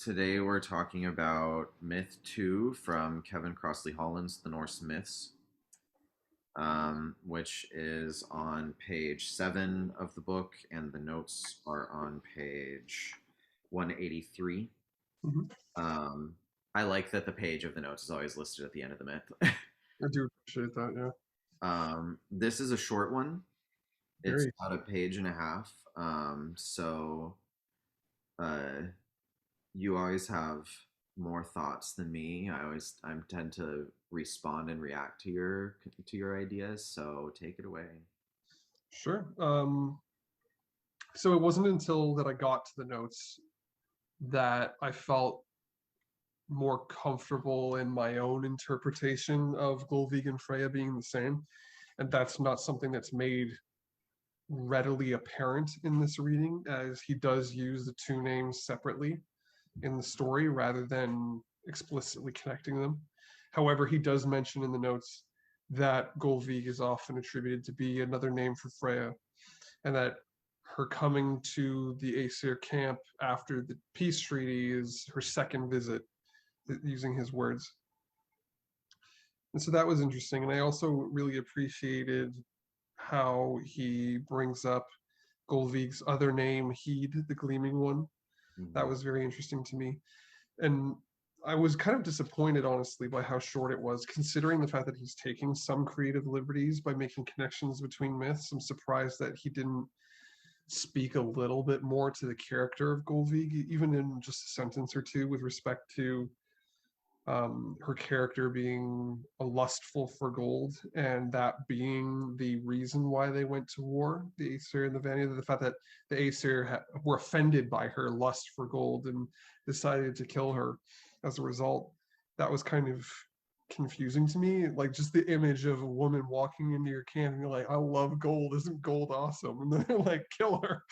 Today we're talking about Myth 2 from Kevin Crossley-Holland's The Norse Myths, which is on page 7 of the book, and the notes are on page 183. Mhm. Um, I like that the page of the notes is always listed at the end of the myth. I do appreciate that. Yeah, This is a short one. It's very. about a page and a half. Uh, you always have more thoughts than me. I tend to respond and react to your ideas. So take it away. Sure. So it wasn't until that I got to the notes that I felt more comfortable in my own interpretation of Golvig and Freya being the same, and that's not something that's made readily apparent in this reading, as he does use the two names separately in the story rather than explicitly connecting them. However, he does mention in the notes that Golvig is often attributed to be another name for Freya, and that her coming to the Aesir camp after the peace treaty is her second visit, using his words. And so that was interesting. And I also really appreciated how he brings up Golvig's other name, Heed, the Gleaming One. That Mhm. was very interesting to me. And I was kind of disappointed, honestly, by how short it was, considering the fact that he's taking some creative liberties by making connections between myths. I'm surprised that he didn't speak a little bit more to the character of Golvig, even in just a sentence or two, with respect to her character being a lustful for gold, and that being the reason why they went to war, the Aesir and the Vanir. The fact that the Aesir were offended by her lust for gold and decided to kill her as a result. That was kind of confusing to me. Like, just the image of a woman walking into your camp and you're like, I love gold, isn't gold awesome? And then they're like, kill her.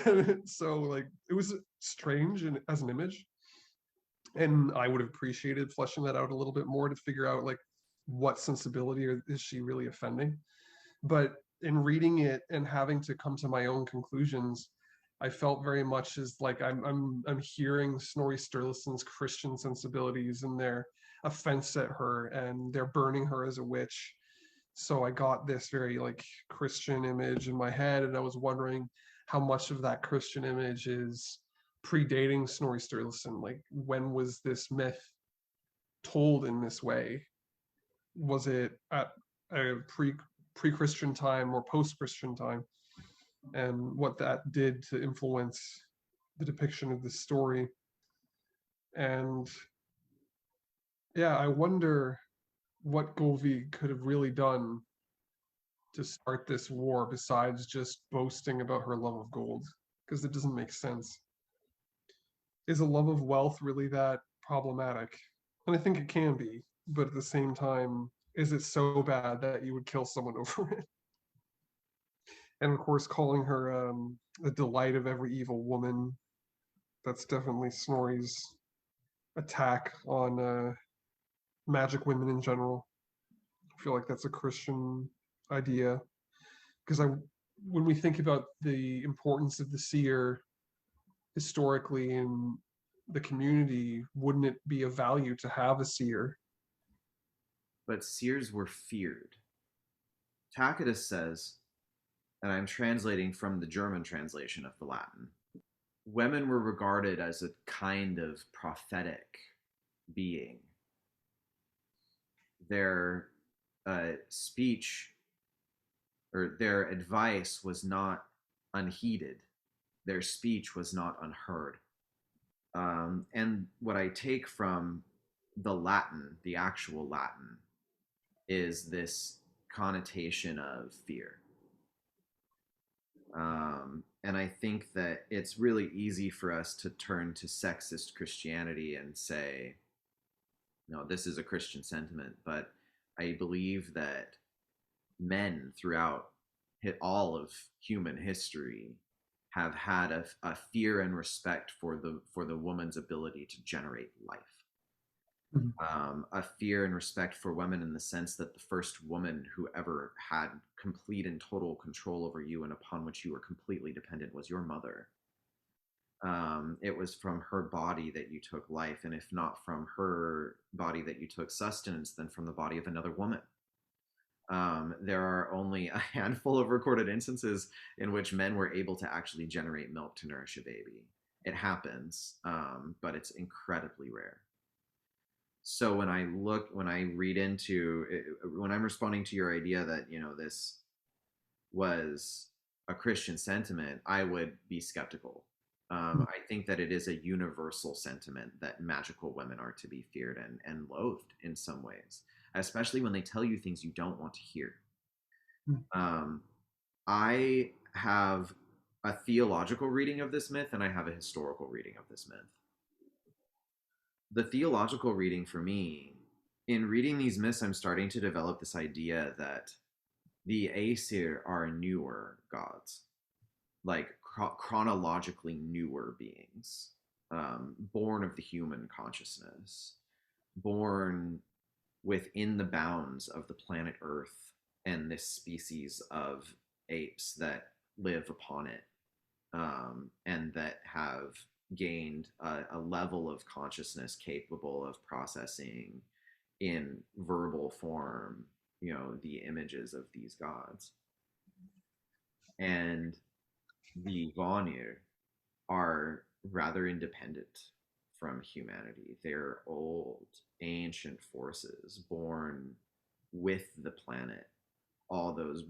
And so like it was strange and as an image, and I would have appreciated fleshing that out a little bit more to figure out like what sensibility is she really offending. But in reading it and having to come to my own conclusions, I felt very much as like I'm hearing Snorri Sturluson's Christian sensibilities and their offense at her, and they're burning her as a witch. So I got this very like Christian image in my head, and I was wondering how much of that Christian image is predating Snorri Sturluson. Like, when was this myth told in this way? Was it at a pre-Christian time or post-Christian time? And what that did to influence the depiction of this story. And yeah, I wonder what Golvi could have really done to start this war besides just boasting about her love of gold, because it doesn't make sense. Is a love of wealth really that problematic? And I think it can be, but at the same time, is it so bad that you would kill someone over it? And of course, calling her the delight of every evil woman, that's definitely Snorri's attack on magic women in general. I feel like that's a Christian idea, because when we think about the importance of the seer historically in the community, wouldn't it be of value to have a seer? But seers were feared. Tacitus says, and I'm translating from the German translation of the Latin, women were regarded as a kind of prophetic being. Their speech or their advice was not unheeded. Their speech was not unheard. And what I take from the Latin, the actual Latin, is this connotation of fear. And I think that it's really easy for us to turn to sexist Christianity and say, no, this is a Christian sentiment. But I believe that men throughout all of human history have had a fear and respect for the woman's ability to generate life. Mhm. A fear and respect for women in the sense that the first woman who ever had complete and total control over you and upon which you were completely dependent was your mother. It was from her body that you took life, and if not from her body that you took sustenance, then from the body of another woman. There are only a handful of recorded instances in which men were able to actually generate milk to nourish a baby. It happens, but it's incredibly rare. So when I read into it, when I'm responding to your idea that, this was a Christian sentiment, I would be skeptical. I think that it is a universal sentiment that magical women are to be feared and loathed in some ways, especially when they tell you things you don't want to hear. Um, I have a theological reading of this myth and I have a historical reading of this myth. The theological reading for me, in reading these myths, I'm starting to develop this idea that the Aesir are newer gods, like chronologically newer beings, born of the human consciousness, born within the bounds of the planet Earth and this species of apes that live upon it, and that have gained a level of consciousness capable of processing in verbal form, the images of these gods. And the Vanir are rather independent from humanity. They're old, ancient forces born with the planet all those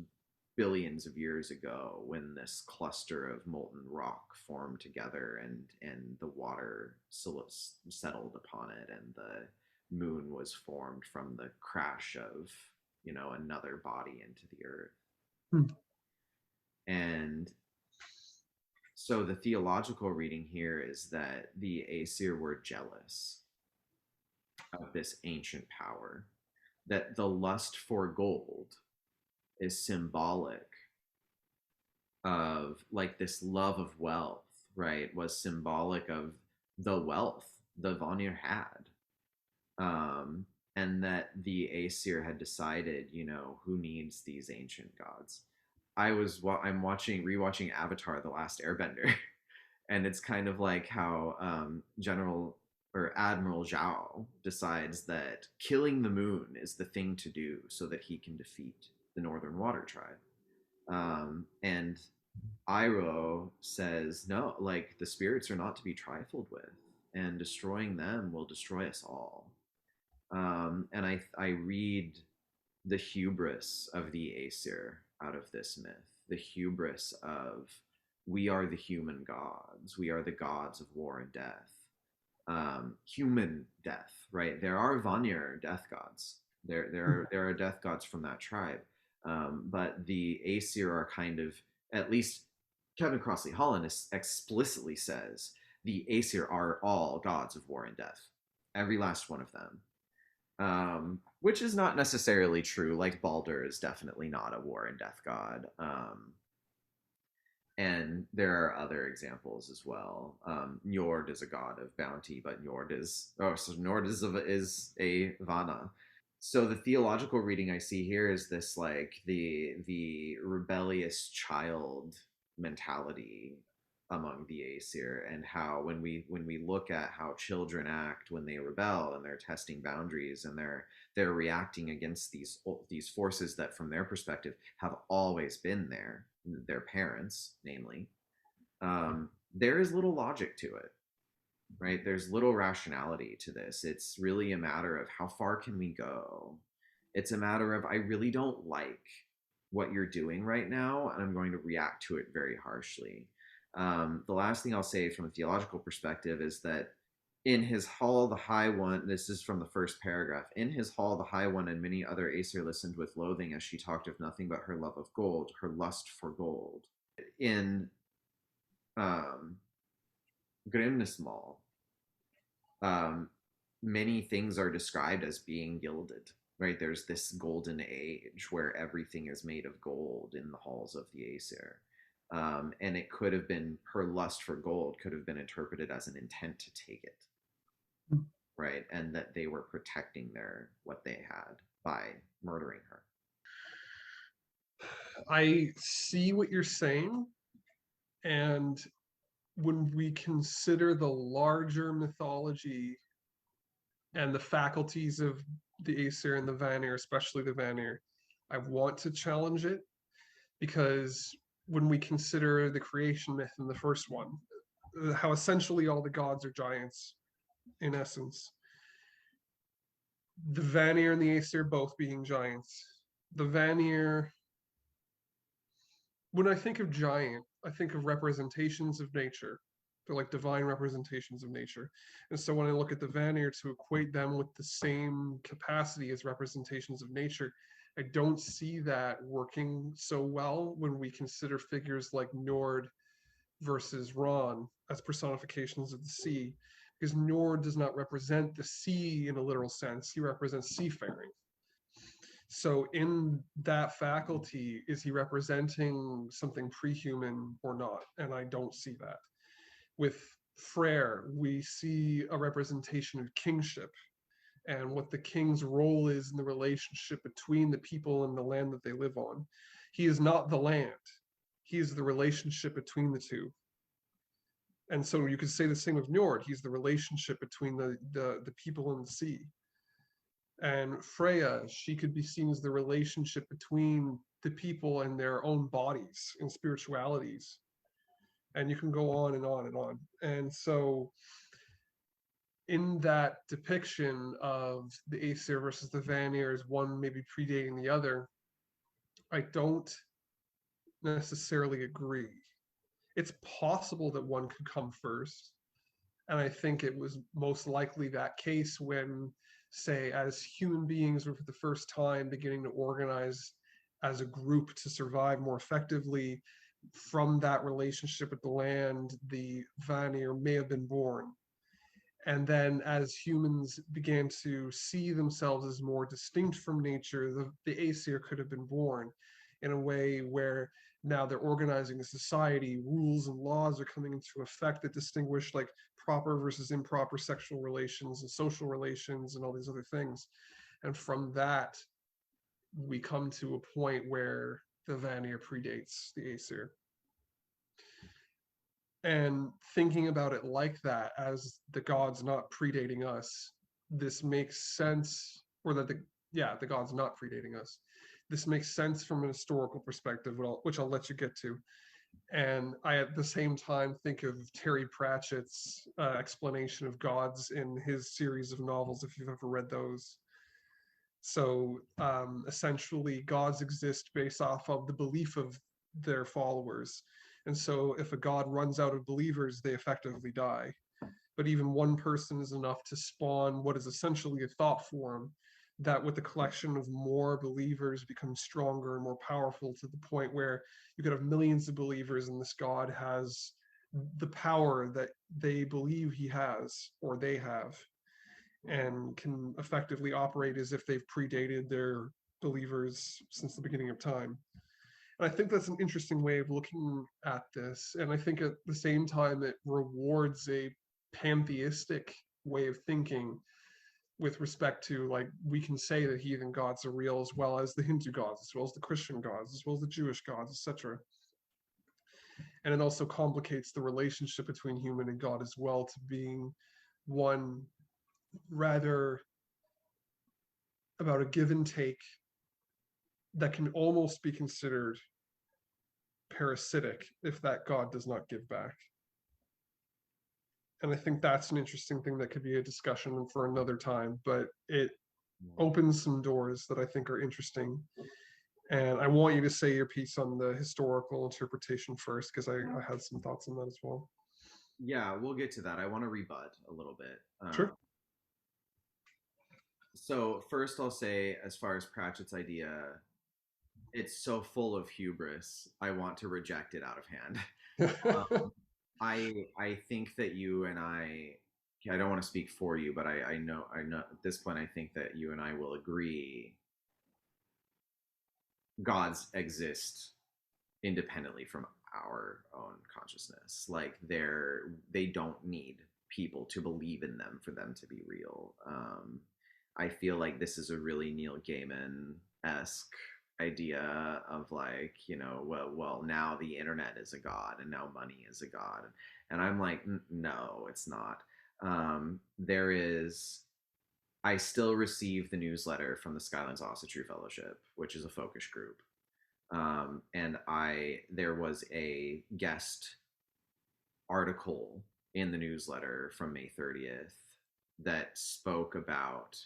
billions of years ago when this cluster of molten rock formed together and the water settled upon it and the moon was formed from the crash of another body into the earth. Hmm. And so the theological reading here is that the Aesir were jealous of this ancient power, that the lust for gold is symbolic of like this love of wealth, right? Was symbolic of the wealth the Vanir had. Um, and that the Aesir had decided, who needs these ancient gods. I'm watching rewatching Avatar: The Last Airbender, and it's kind of like how General or Admiral Zhao decides that killing the moon is the thing to do so that he can defeat the Northern Water Tribe. And Iroh says, no, like the spirits are not to be trifled with, and destroying them will destroy us all. And I read the hubris of the Aesir out of this myth, the hubris of we are the human gods, we are the gods of war and death, human death, right? There are Vanir death gods. There are death gods from that tribe, but the Aesir are kind of, at least Kevin Crossley-Holland explicitly says the Aesir are all gods of war and death, every last one of them. Which is not necessarily true. Like Baldur is definitely not a war and death god. And there are other examples as well. Njord is a god of bounty, but Njord is a Vana. So the theological reading I see here is this like the rebellious child mentality among the Aesir, and how when we look at how children act when they rebel and they're testing boundaries and they're reacting against these forces that from their perspective have always been there, their parents namely, there is little logic to it, right? There's little rationality to this. It's really a matter of how far can we go. It's a matter of I really don't like what you're doing right now, and I'm going to react to it very harshly. The last thing I'll say from a theological perspective is that in his hall, the High One, this is from the first paragraph, in his hall, the High One and many other Aesir listened with loathing as she talked of nothing but her love of gold, her lust for gold. In um, Grimnismal, um, many things are described as being gilded, right? There's this golden age where everything is made of gold in the halls of the Aesir. And it could have been her lust for gold could have been interpreted as an intent to take it, right? And that they were protecting what they had by murdering her. I see what you're saying, and when we consider the larger mythology and the faculties of the Aesir and the Vanir, especially the Vanir, I want to challenge it because when we consider the creation myth in the first one, how essentially all the gods are giants in essence, the Vanir and the Aesir both being giants. The Vanir, when I think of giant, I think of representations of nature. They're like divine representations of nature. And so when I look at the Vanir to equate them with the same capacity as representations of nature, I don't see that working so well when we consider figures like Nord versus Ron as personifications of the sea, because Nord does not represent the sea in a literal sense. He represents seafaring. So in that faculty, is he representing something pre-human or not? And I don't see that. With Freyr, we see a representation of kingship and what the king's role is in the relationship between the people and the land that they live on. He is not the land. He is the relationship between the two. And so you could say the same of Njord. He's the relationship between the people and the sea. And Freya, she could be seen as the relationship between the people and their own bodies and spiritualities. And you can go on and on and on. And so in that depiction of the Aesir versus the Vanir, one maybe predating the other, I don't necessarily agree. It's possible that one could come first. And I think it was most likely that case when, say, as human beings were for the first time beginning to organize as a group to survive more effectively, from that relationship with the land, the Vanir may have been born. And then as humans began to see themselves as more distinct from nature, the Aesir could have been born in a way where now they're organizing a society, rules and laws are coming into effect that distinguish like proper versus improper sexual relations and social relations and all these other things. And from that, we come to a point where the Vanir predates the Aesir. And thinking about it like that, as the gods not predating us, this makes sense, or that the gods not predating us. This makes sense from an historical perspective, which I'll let you get to. And I, at the same time, think of Terry Pratchett's explanation of gods in his series of novels, if you've ever read those. So essentially, gods exist based off of the belief of their followers. And so if a god runs out of believers, they effectively die. But even one person is enough to spawn what is essentially a thought form that with the collection of more believers becomes stronger and more powerful to the point where you could have millions of believers and this god has the power that they believe he has or they have and can effectively operate as if they've predated their believers since the beginning of time. And I think that's an interesting way of looking at this. And I think at the same time, it rewards a pantheistic way of thinking with respect to, like, we can say that heathen gods are real as well as the Hindu gods, as well as the Christian gods, as well as the Jewish gods, etc. And it also complicates the relationship between human and God as well to being one rather about a give and take that can almost be considered parasitic if that God does not give back. And I think that's an interesting thing that could be a discussion for another time, but it opens some doors that I think are interesting. And I want you to say your piece on the historical interpretation first, because I had some thoughts on that as well. Yeah, we'll get to that. I want to rebut a little bit. Sure. So first, I'll say, as far as Pratchett's idea, it's so full of hubris. I want to reject it out of hand. Um, I think that you and I don't want to speak for you, but I know at this point I think that you and I will agree gods exist independently from our own consciousness. Like they don't need people to believe in them for them to be real. I feel like this is a really Neil Gaiman esque idea of like, well, now the internet is a god and now money is a god. And I'm like, no, it's not. There is, I still receive the newsletter from the Skylands Ossetry Fellowship, which is a focus group. And there was a guest article in the newsletter from May 30th that spoke about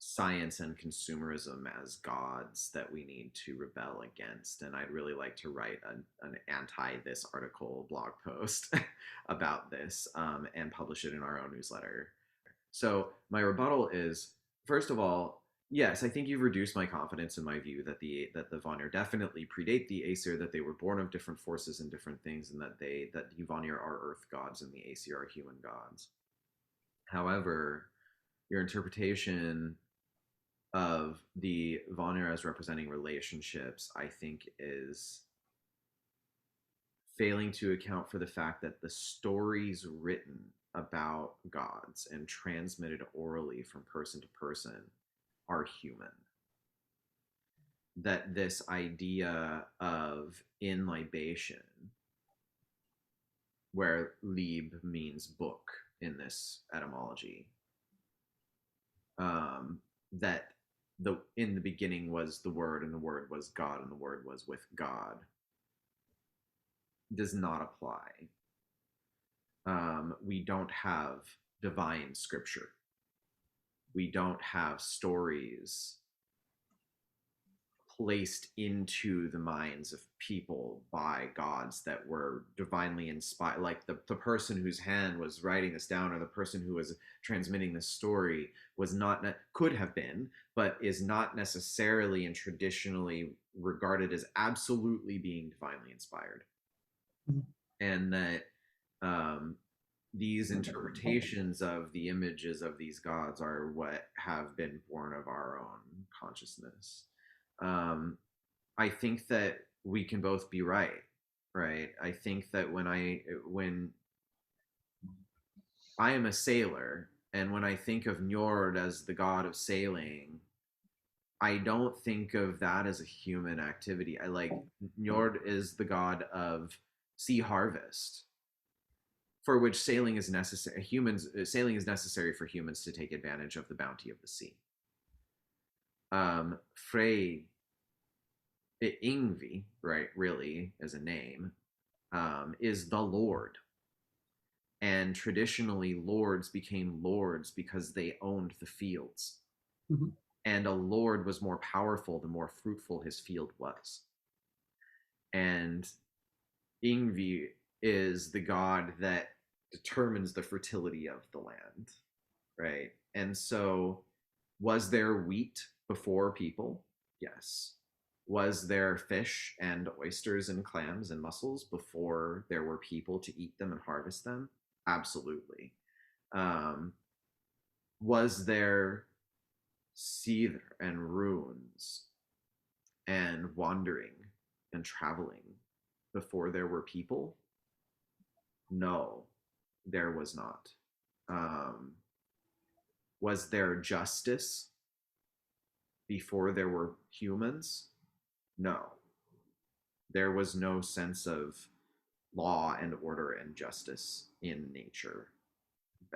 science and consumerism as gods that we need to rebel against. And I'd really like to write an anti this article blog post about this, and publish it in our own newsletter. So my rebuttal is, first of all, yes, I think you've reduced my confidence in my view that the Vanir definitely predate the Aesir, that they were born of different forces and different things, and that the Vanir are earth gods and the Aesir are human gods. However, your interpretation of the Vanir as representing relationships, I think, is failing to account for the fact that the stories written about gods and transmitted orally from person to person are human. That this idea of in libation, where lib means book in this etymology, that in the beginning was the word, and the word was God, and the word was with God, does not apply. We don't have divine scripture. We don't have stories placed into the minds of people by gods that were divinely inspired. Like the person whose hand was writing this down, or the person who was transmitting this story, was not, could have been, but is not necessarily and traditionally regarded as absolutely being divinely inspired. Mhm. And that these interpretations of the images of these gods are what have been born of our own consciousness. I think that we can both be right, right? I think that when I am a sailor, and when I think of Njord as the god of sailing, I don't think of that as a human activity. I like, Njord is the god of sea harvest, for which sailing is necessary. Sailing is necessary for humans to take advantage of the bounty of the sea. Frey Ingvi, right, really, as a name, is the Lord. And traditionally, lords became lords because they owned the fields. Mhm. And a lord was more powerful the more fruitful his field was. And Ingvi is the god that determines the fertility of the land, right? And so, was there wheat before people? Yes. Was there fish and oysters and clams and mussels before there were people to eat them and harvest them? Absolutely. Um, was there seether and runes and wandering and traveling before there were people? No, there was not. Um, was there justice before there were humans? No. There was no sense of law and order and justice in nature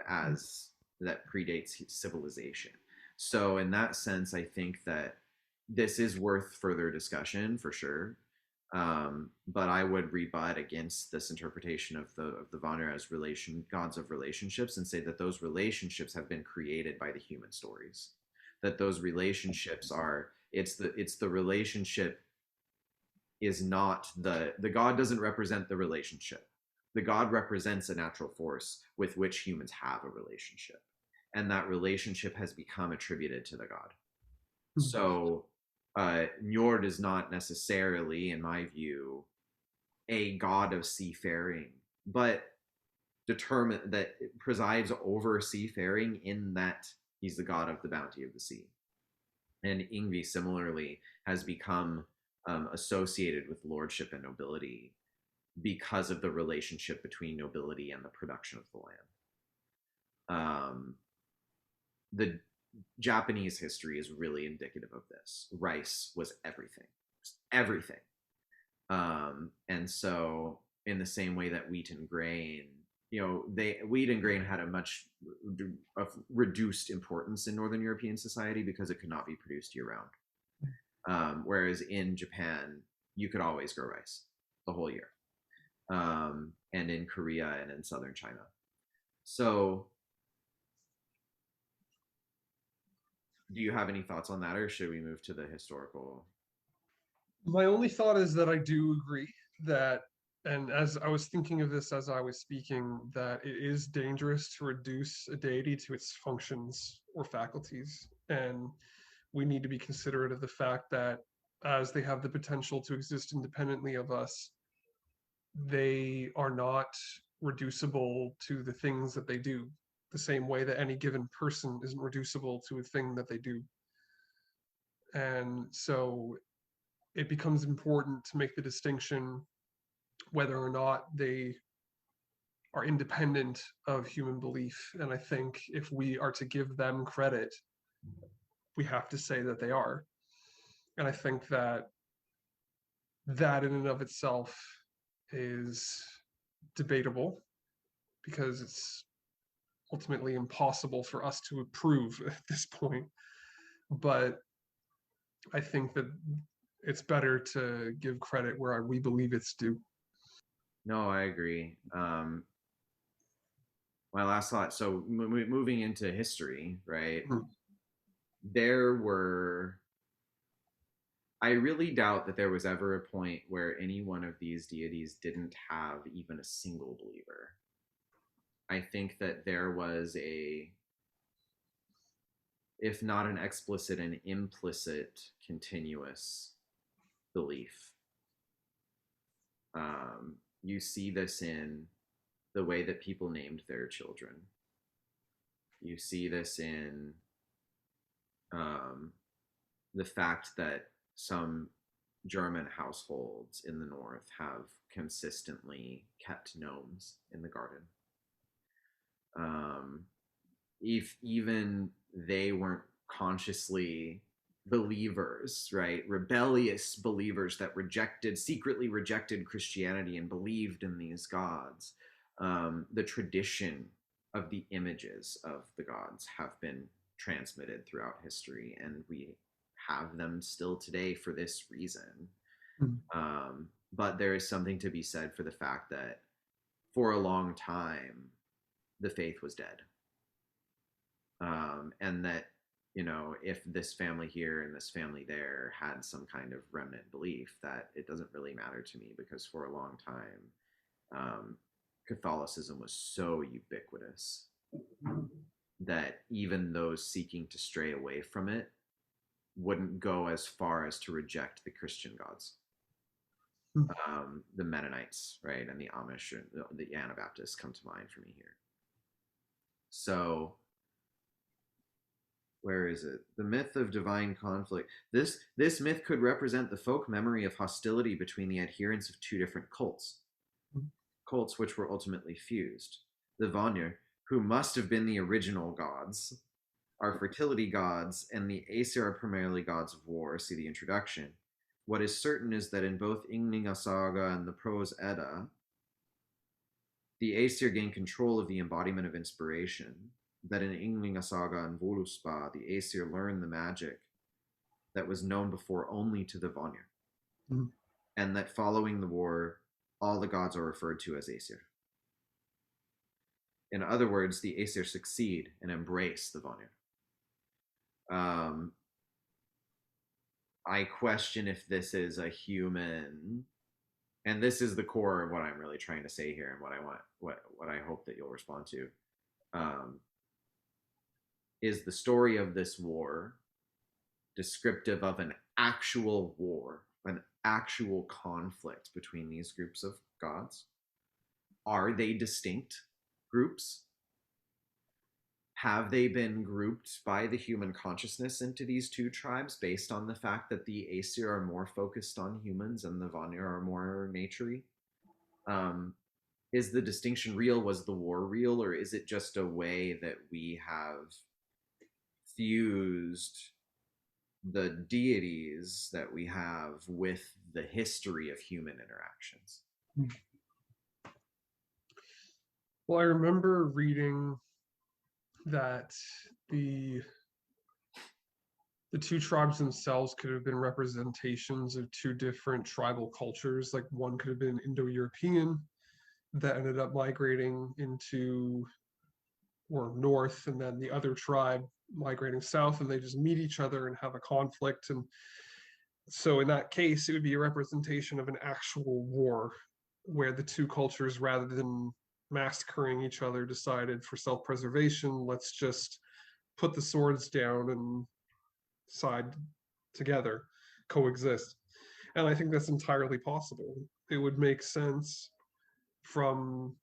as that predates civilization. So in that sense, I think that this is worth further discussion for sure. But I would rebut against this interpretation of the Vanir as gods of relationships, and say that those relationships have been created by the human stories. That those relationships are, it's the relationship is not the god doesn't represent the relationship. The god represents a natural force with which humans have a relationship, and that relationship has become attributed to the god. So Njord is not necessarily, in my view, a god of seafaring, but determined that presides over seafaring, in that he's the god of the bounty of the sea. And Ingvi similarly has become associated with lordship and nobility because of the relationship between nobility and the production of the land. The Japanese history is really indicative of this. Rice was everything, everything. And so, in the same way that wheat and grain, wheat and grain had a much reduced importance in Northern European society because it could not be produced year round. Whereas in Japan, you could always grow rice the whole year, and in Korea and in southern China. So, do you have any thoughts on that, or should we move to the historical? My only thought is that I do agree that, and as I was thinking of this as I was speaking, that it is dangerous to reduce a deity to its functions or faculties. And we need to be considerate of the fact that as they have the potential to exist independently of us, they are not reducible to the things that they do, the same way that any given person isn't reducible to a thing that they do. And so it becomes important to make the distinction whether or not they are independent of human belief. And I think if we are to give them credit, we have to say that they are. And I think that that in and of itself is debatable because it's ultimately impossible for us to approve at this point. But I think that it's better to give credit where we believe it's due. No, I agree. My last thought. So moving into history, right? Mhm. There were. I really doubt that there was ever a point where any one of these deities didn't have even a single believer. I think that there was if not an explicit, an implicit, continuous belief. You see this in the way that people named their children. You see this in um, the fact that some German households in the north have consistently kept gnomes in the garden. If even they weren't consciously believers, right? Rebellious believers that secretly rejected Christianity and believed in these gods. The tradition of the images of the gods have been transmitted throughout history, and we have them still today for this reason. But there is something to be said for the fact that for a long time, the faith was dead. And that, if this family here and this family there had some kind of remnant belief, that it doesn't really matter to me because for a long time, Catholicism was so ubiquitous that even those seeking to stray away from it wouldn't go as far as to reject the Christian gods. The Mennonites, right, and the Amish, and the Anabaptists come to mind for me here. So, where is it? The myth of divine conflict. This myth could represent the folk memory of hostility between the adherents of two different cults which were ultimately fused. The Vanir, who must have been the original gods, are fertility gods, and the Aesir are primarily gods of war. See the introduction. What is certain is that in both Ynglinga Saga and the Prose Edda, the Aesir gain control of the embodiment of inspiration. That in Ynglinga Saga and Voluspa, the Aesir learn the magic that was known before only to the Vanir. And that following the war, all the gods are referred to as Aesir. In other words, the Aesir succeed and embrace the Vanir. I question if this is a human, and this is the core of what I'm really trying to say here, and what I hope that you'll respond to. Is the story of this war descriptive of an actual war, an actual conflict between these groups of gods? Are they distinct groups? Have they been grouped by the human consciousness into these two tribes based on the fact that the Aesir are more focused on humans and the Vanir are more naturey? Is the distinction real? Was the war real? Or is it just a way that we have fused the deities that we have with the history of human interactions. Well, I remember reading that the the two tribes themselves could have been representations of two different tribal cultures. Like one could have been Indo-European that ended up migrating into or north, and then the other tribe migrating south, and they just meet each other and have a conflict. And so in that case, it would be a representation of an actual war where the two cultures, rather than massacring each other, decided for self-preservation, let's just put the swords down and side together, coexist. And I think that's entirely possible. It would make sense from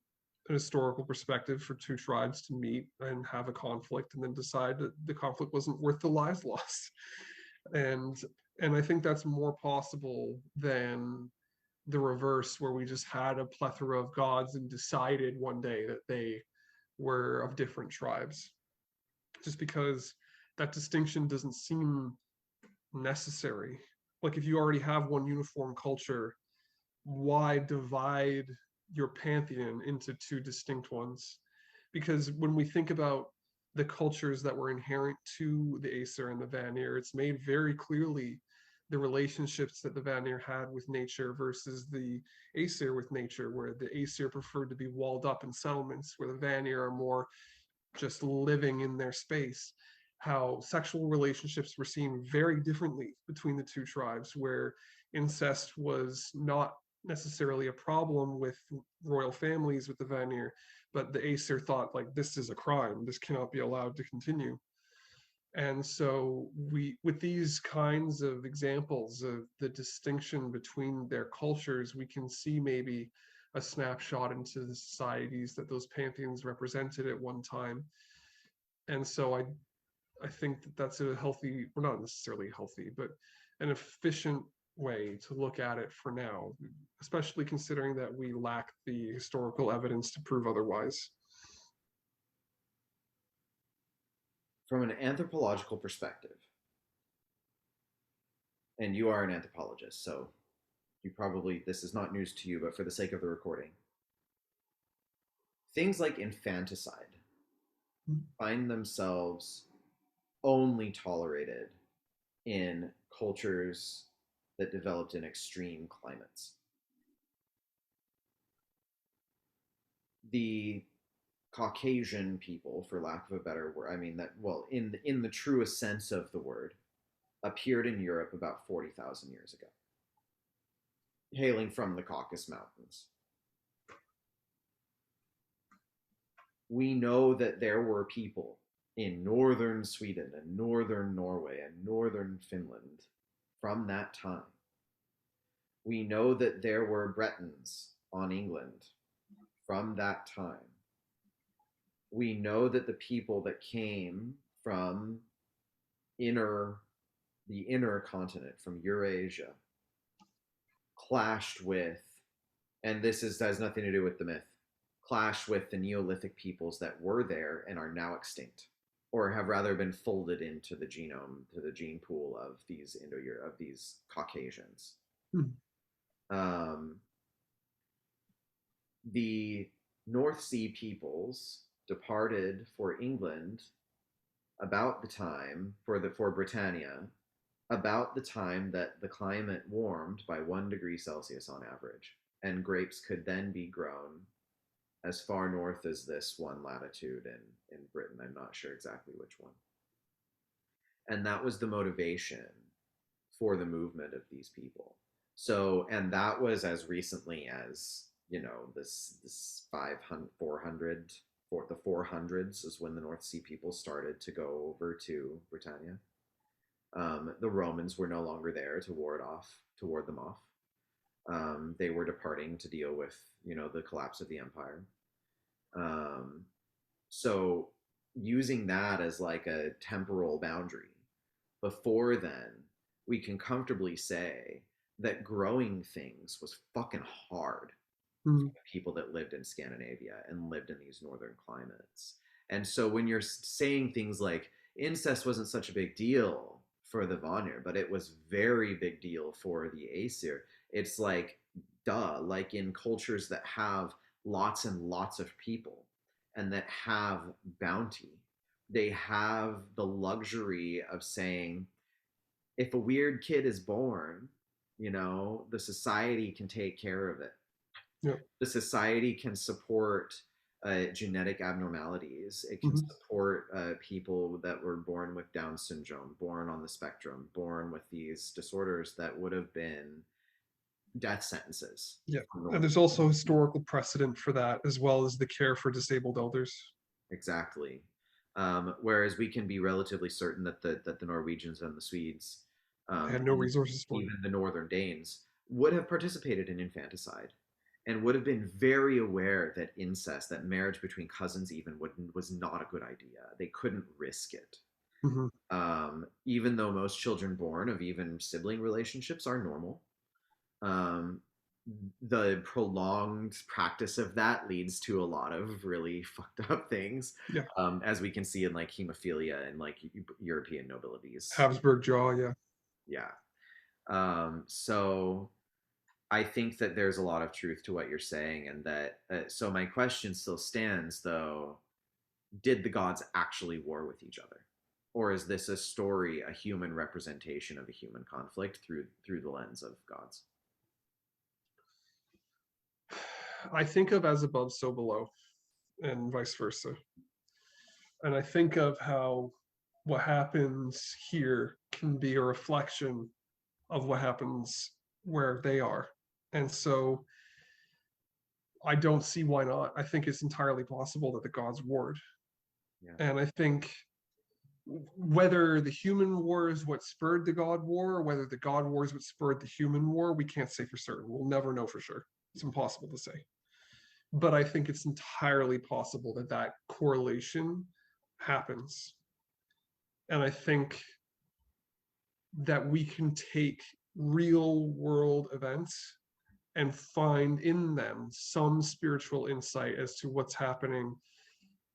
an historical perspective for two tribes to meet and have a conflict and then decide that the conflict wasn't worth the lives lost. And and I think that's more possible than the reverse, where we just had a plethora of gods and decided one day that they were of different tribes. Just because that distinction doesn't seem necessary. Like if you already have one uniform culture, why divide your pantheon into two distinct ones? Because when we think about the cultures that were inherent to the Aesir and the Vanir, it's made very clearly the relationships that the Vanir had with nature versus the Aesir with nature, where the Aesir preferred to be walled up in settlements, where the Vanir are more just living in their space. How sexual relationships were seen very differently between the two tribes, where incest was not necessarily a problem with royal families with the Vanir, but the Aesir thought like this is a crime, this cannot be allowed to continue. And so we, with these kinds of examples of the distinction between their cultures, we can see maybe a snapshot into the societies that those pantheons represented at one time. And so I think that that's a healthy, well, not necessarily healthy, but an efficient way to look at it for now, especially considering that we lack the historical evidence to prove otherwise. From an anthropological perspective, and you are an anthropologist, so you probably, this is not news to you, but for the sake of the recording, things like infanticide find themselves only tolerated in cultures that developed in extreme climates. The Caucasian people, for lack of a better word, I mean that, well, in the truest sense of the word, appeared in Europe about 40,000 years ago, hailing from the Caucasus Mountains. We know that there were people in northern Sweden and northern Norway and northern Finland from that time. We know that there were Bretons on England from that time. We know that the people that came from the inner continent, from Eurasia, clashed with, and has nothing to do with the myth, clashed with the Neolithic peoples that were there and are now extinct, or have rather been folded into the genome, to the gene pool of these of these Caucasians. The North Sea peoples departed for England about the time for Britannia, about the time that the climate warmed by 1 degree Celsius on average, and grapes could then be grown as far north as this one latitude in Britain. I'm not sure exactly which one. And that was the motivation for the movement of these people. So, and that was as recently as, this 400, the 400s is when the North Sea people started to go over to Britannia. The Romans were no longer there to ward them off. They were departing to deal with, the collapse of the empire. So using that as like a temporal boundary, before then, we can comfortably say that growing things was fucking hard for the people that lived in Scandinavia and lived in these northern climates. And so when you're saying things like incest wasn't such a big deal for the Vanir, but it was very big deal for the Aesir. It's like, duh, like in cultures that have lots and lots of people and that have bounty, they have the luxury of saying, if a weird kid is born, the society can take care of it. Yeah. The society can support genetic abnormalities. It can Hmm. support people that were born with Down syndrome, born on the spectrum, born with these disorders that would have been death sentences Yeah. for And normal there's people. also historical precedent for that, as well as the care for disabled elders. Exactly. Whereas we can be relatively certain that the Norwegians and the Swedes, They had no and resources for it. even the Northern Danes, would have participated in infanticide, and would have been very aware that incest, that marriage between cousins, even was not a good idea. They couldn't risk it. Hmm. Even though most children born of even sibling relationships are normal, um, the prolonged practice of that leads to a lot of really fucked up things, Yeah. as we can see in like hemophilia and like European nobilities. Habsburg jaw, yeah. Yeah. So I think that there's a lot of truth to what you're saying, and that so my question still stands though: did the gods actually war with each other, or is this a story, a human representation of a human conflict through the lens of gods? I think of as above, so below, and vice versa. And I think of how what happens here can be a reflection of what happens where they are. And so I don't see why not. I think it's entirely possible that the gods warred. Yeah. And I think whether the human war is what spurred the god war, or whether the god war is what spurred the human war, we can't say for certain. We'll never know for sure. It's impossible to say. But I think it's entirely possible that that correlation happens. And I think that we can take real world events and find in them some spiritual insight as to what's happening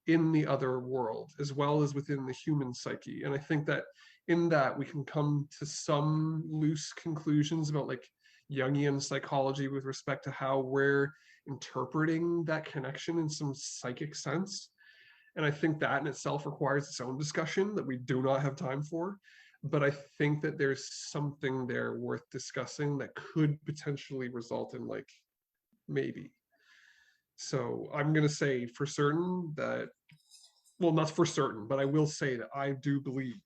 in the other world as well as within the human psyche. And I think that in that we can come to some loose conclusions about like Jungian psychology with respect to how we're interpreting that connection in some psychic sense. And I think that in itself requires its own discussion that we do not have time for. But I think that there's something there worth discussing that could potentially result in like maybe. So I'm going to say for certain that, well, not for certain, but I will say that I do believe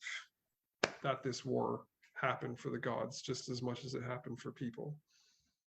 that this war happened for the gods just as much as it happened for people.